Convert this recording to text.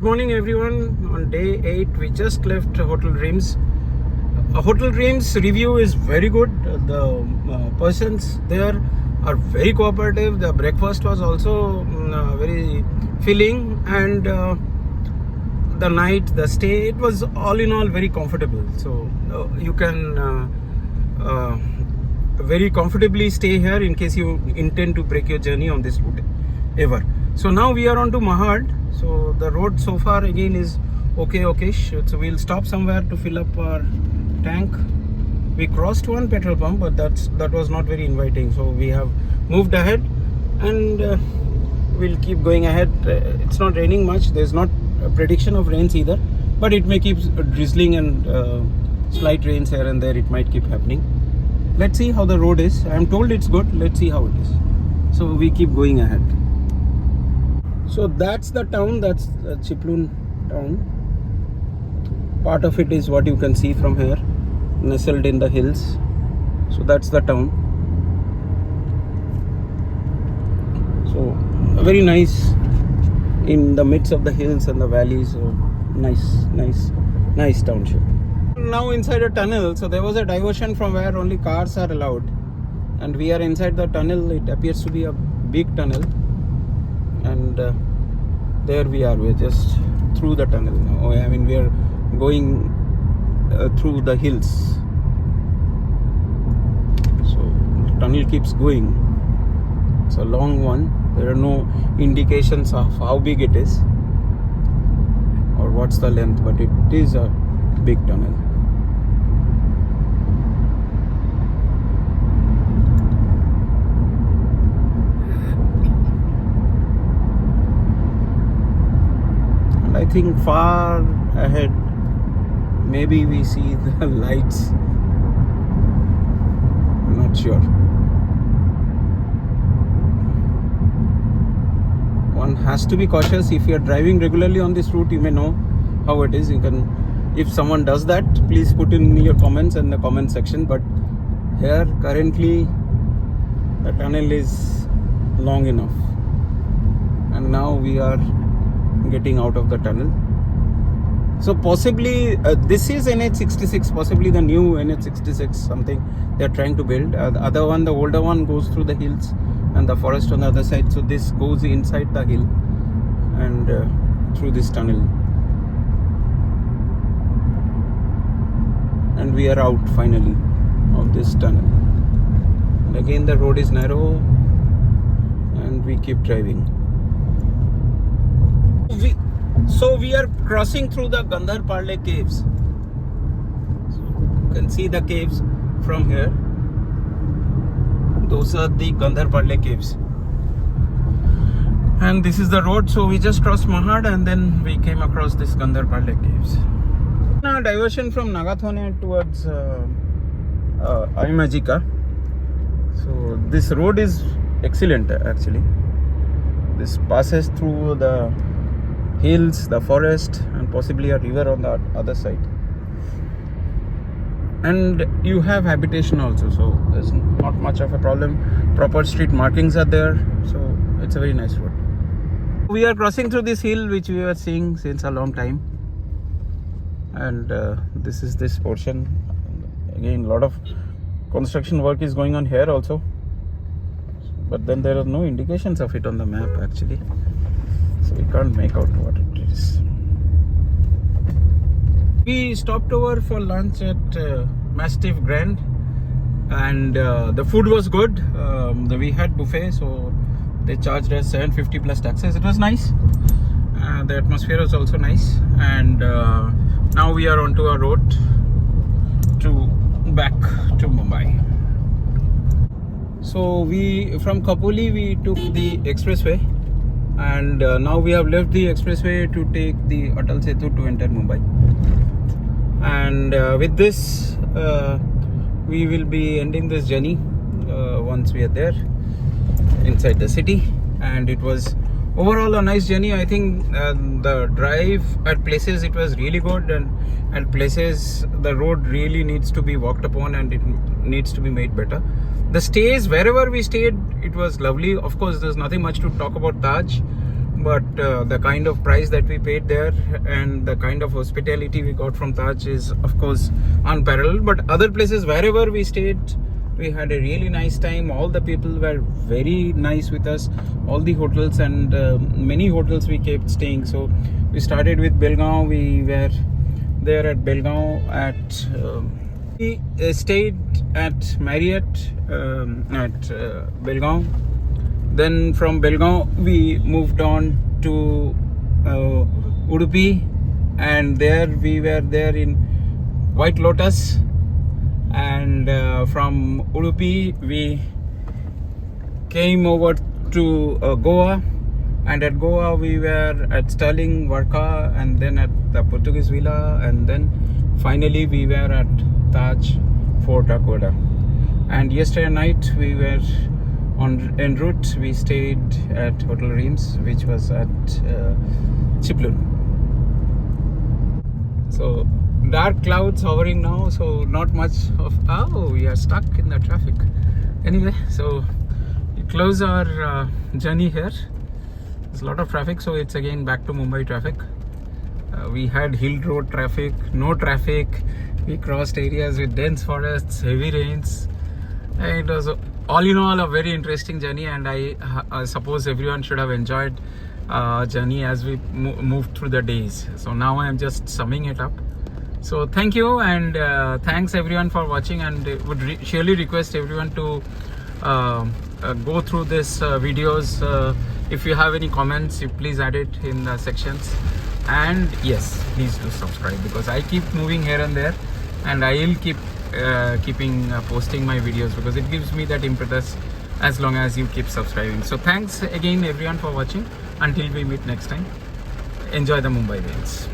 Good morning everyone. On day 8 we just left Hotel Dreams. Hotel Dreams review is very good. The persons there are very cooperative. The breakfast was also very filling, and the night, the stay, it was all in all very comfortable. So you can very comfortably stay here in case you intend to break your journey on this route ever. So now we are on to Mahad. So the road so far again is okay. So we'll stop somewhere to fill up our tank. We crossed one petrol pump, but that was not very inviting. So we have moved ahead, and we'll keep going ahead. It's not raining much. There's not a prediction of rains either, but it may keep drizzling and slight rains here and there. It might keep happening. Let's see how the road is. I'm told it's good. Let's see how it is. So we keep going ahead. So that's the town. That's Chiploon town. Part of it is what you can see from here, nestled in the hills. So that's the town. So very nice in the midst of the hills and the valleys. So nice township. Now inside a tunnel. So there was a diversion from where only cars are allowed, and we are inside the tunnel. It appears to be a big tunnel, and there we are. We're just through the tunnel now. I mean, we are going through the hills. So the tunnel keeps going. It's a long one. There are no indications of how big it is or what's the length, but it is a big tunnel. And I think far ahead maybe we see the lights. I'm not sure. One has to be cautious. If you are driving regularly on this route, you may know how it is. You can, if someone does that, please put in your comments in the comment section. But here currently the tunnel is long enough, and now we are getting out of the tunnel. So possibly this is NH66, possibly the new NH66 something they are trying to build. The other one, the older one, goes through the hills and the forest on the other side. So this goes inside the hill and through this tunnel. And we are out finally of this tunnel. And again the road is narrow and we keep driving. So we are crossing through the Gandhar Parle caves. So you can see the caves from here. Those are the Gandhar Parle caves. And this is the road. So we just crossed Mahad and then we came across this Gandhar Parle caves. Now diversion from Nagathone towards Imagika. So this road is excellent actually. This passes through the hills, the forest, and possibly a river on the other side. And you have habitation also, so there's not much of a problem. Proper street markings are there, so it's a very nice road. We are crossing through this hill which we were seeing since a long time, and this is this portion. Again, a lot of construction work is going on here also, but then there are no indications of it on the map actually. So we can't make out what it is. We stopped over for lunch at Mastiff Grand, and the food was good. We had buffet, so they charged us 750 plus taxes. It was nice. The atmosphere was also nice, and now we are onto our road back to Mumbai. So from Khopoli we took the expressway. And now we have left the expressway to take the Atal Setu to enter Mumbai. And with this, we will be ending this journey once we are there inside the city. And it was overall a nice journey. I think the drive at places it was really good, and at places the road really needs to be walked upon and it needs to be made better. The stays, wherever we stayed, it was lovely. Of course, there's nothing much to talk about Taj, but the kind of price that we paid there and the kind of hospitality we got from Taj is of course unparalleled. But other places wherever we stayed, we had a really nice time. All the people were very nice with us, all the hotels, and many hotels we kept staying. So we started with Belgaum. We were there at Belgaum we stayed at Marriott at Belgaum. Then from Belgaum we moved on to Udupi, and there we were there in White Lotus. And from Udupi we came over to Goa, and at Goa we were at Stirling, Varka, and then at the Portuguese Villa, and then finally we were at Taj Fort Aguada. And yesterday night we were en route. We stayed at Hotel Reims, which was at Chiplun. So dark clouds hovering now, so not much of, we are stuck in the traffic. Anyway, so we close our journey here. There's a lot of traffic, so it's again back to Mumbai traffic. We had hill road traffic, no traffic. We crossed areas with dense forests, heavy rains. And it was all in all a very interesting journey, and I suppose everyone should have enjoyed journey as we moved through the days. So now I am just summing it up. So thank you, and thanks everyone for watching, and would surely request everyone to go through this videos. If you have any comments, you please add it in the sections. And yes, please do subscribe, because I keep moving here and there, and I will keep posting my videos, because it gives me that impetus as long as you keep subscribing. So thanks again everyone for watching. Until we meet next time, enjoy the Mumbai Rains.